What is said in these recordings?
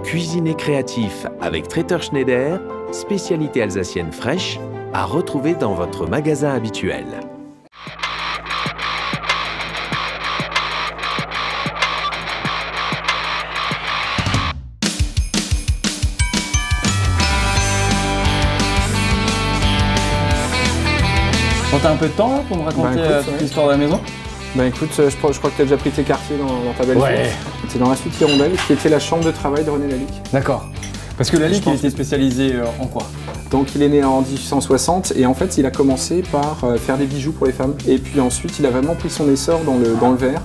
Cuisiner créatif avec Traiteur Schneider, spécialité alsacienne fraîche, à retrouver dans votre magasin habituel. Bon, t'as un peu de temps là, pour me raconter toute l'histoire de la maison? Bah écoute, je crois que tu as déjà pris tes quartiers dans ta belle ville. C'est dans la suite Hirondelle, qui était la chambre de travail de René Lalique. D'accord. Parce que Lalique, il était spécialisé en quoi? Donc il est né en 1860 et en fait il a commencé par faire des bijoux pour les femmes. Et puis ensuite il a vraiment pris son essor dans le verre.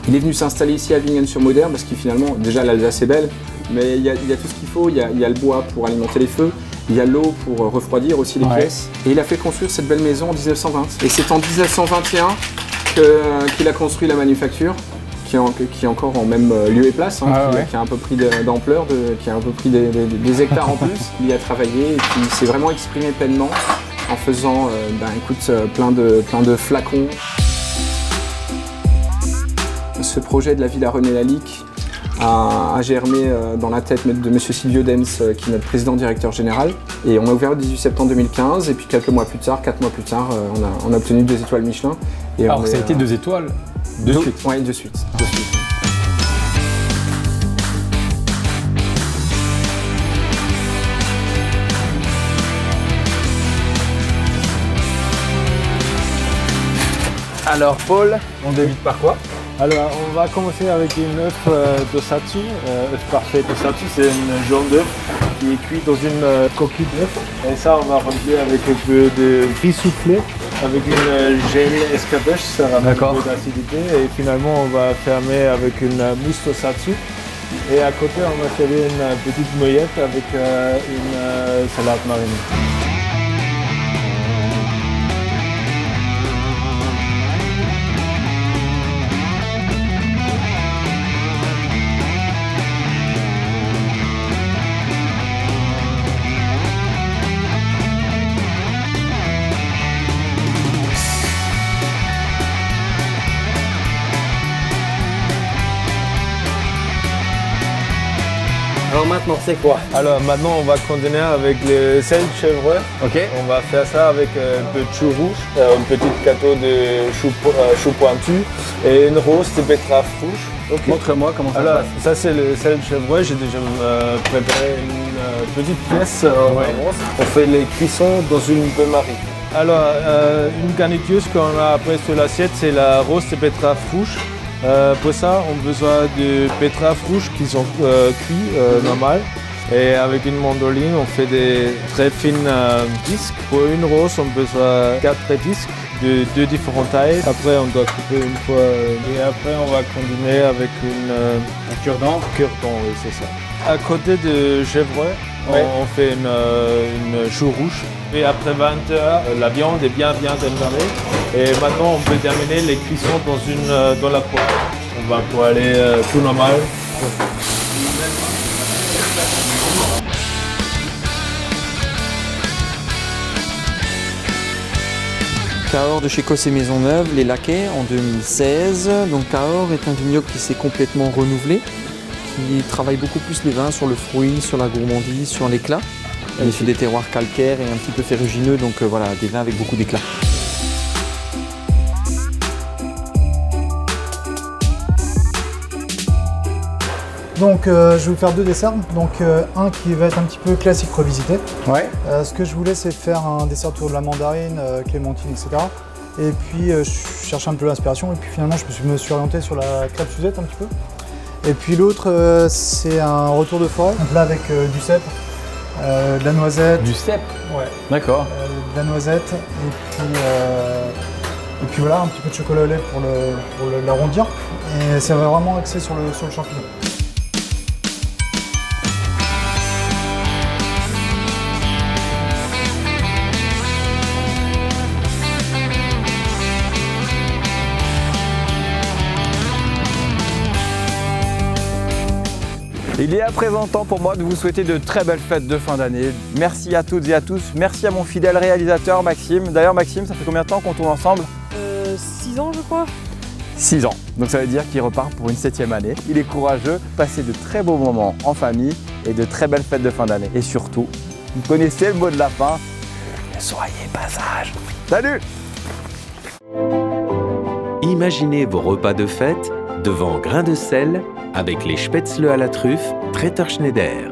Il est venu s'installer ici à Vingen-sur-Modère parce que finalement, déjà l'Alsace est belle, mais il y a tout ce qu'il faut. Il y a le bois pour alimenter les feux, il y a l'eau pour refroidir aussi les pièces. Et il a fait construire cette belle maison en 1920. Et c'est en 1921 qu'il a construit la manufacture, qui est encore en même lieu et place, hein, qui a un peu pris d'ampleur, qui a un peu pris des hectares en plus. Il y a travaillé et puis il s'est vraiment exprimé pleinement en faisant plein de flacons. Ce projet de la Villa René Lalique a germé dans la tête de M. Silvio Dems, qui est notre président-directeur général. Et on a ouvert le 18 septembre 2015 et puis 4 mois plus tard, on a obtenu 2 étoiles Michelin. Et alors ça a été 2 étoiles de suite? Oui, de suite. Alors Paul, on débute par quoi? Alors on va commencer avec une œuf d'ossatsu. Œuf parfait d'ossatsu, c'est une jaune d'œuf qui est cuite dans une coquille d'œuf. Et ça on va remplir avec un peu de riz soufflé, avec une gel escabeche, ça ramène un peu d'acidité. Et finalement on va fermer avec une mousse d'ossatsu. Et à côté on va faire une petite moellette avec une salade marinée. Alors maintenant c'est quoi? Alors maintenant on va condamner avec le sel de chèvre. Ok. On va faire ça avec un peu de chou rouge, un petit gâteau de chou pointu et une rose de betterave rouge. Okay. Montre-moi comment ça se passe. Ça c'est le sel de chèvre. J'ai déjà préparé une petite pièce en rose. On fait les cuissons dans une bain-marie. Alors une garniture qu'on a après sur l'assiette, c'est la rose de betterave rouge. Pour ça, on a besoin de betteraves rouges qui sont cuits normal. Et avec une mandoline, on fait des très fines disques. Pour une rose, on a besoin de 4 disques de 2 différentes tailles. Après, on doit couper une fois. Et après, on va continuer avec un cure-dent. Cure-dent, oui, c'est ça. À côté de chèvre, on fait une chou rouge. Et après 20 heures, la viande est bien démarrée. Et maintenant, on peut terminer les cuissons dans la poêle. On va poêler tout normal. Cahors de chez Cossé Maisonneuve, les laquais en 2016. Donc Cahors est un vignoble qui s'est complètement renouvelé, qui travaille beaucoup plus les vins sur le fruit, sur la gourmandise, sur l'éclat. Il est sur des terroirs calcaires et un petit peu ferrugineux, donc voilà, des vins avec beaucoup d'éclat. Donc je vais vous faire 2 desserts, donc un qui va être un petit peu classique revisité. Ouais. Ce que je voulais c'est faire un dessert autour de la mandarine, clémentine, etc. Et puis je cherchais un peu l'inspiration et puis finalement je me suis orienté sur la crêpe Suzette un petit peu. Et puis l'autre c'est un retour de forêt, un plat avec du cèpe, de la noisette. Du cèpe? Ouais. D'accord. De la noisette et puis voilà, un petit peu de chocolat au lait pour l'arrondir. Et ça va vraiment axer sur le champignon. Il est à présent temps pour moi de vous souhaiter de très belles fêtes de fin d'année. Merci à toutes et à tous. Merci à mon fidèle réalisateur Maxime. D'ailleurs Maxime, ça fait combien de temps qu'on tourne ensemble? 6 ans je crois. 6 ans. Donc ça veut dire qu'il repart pour une 7e année. Il est courageux, passez de très beaux moments en famille et de très belles fêtes de fin d'année. Et surtout, vous connaissez le mot de la fin, ne soyez pas sages. Salut! Imaginez vos repas de fête devant grains de sel avec les spätzle à la truffe Traiteur Schneider.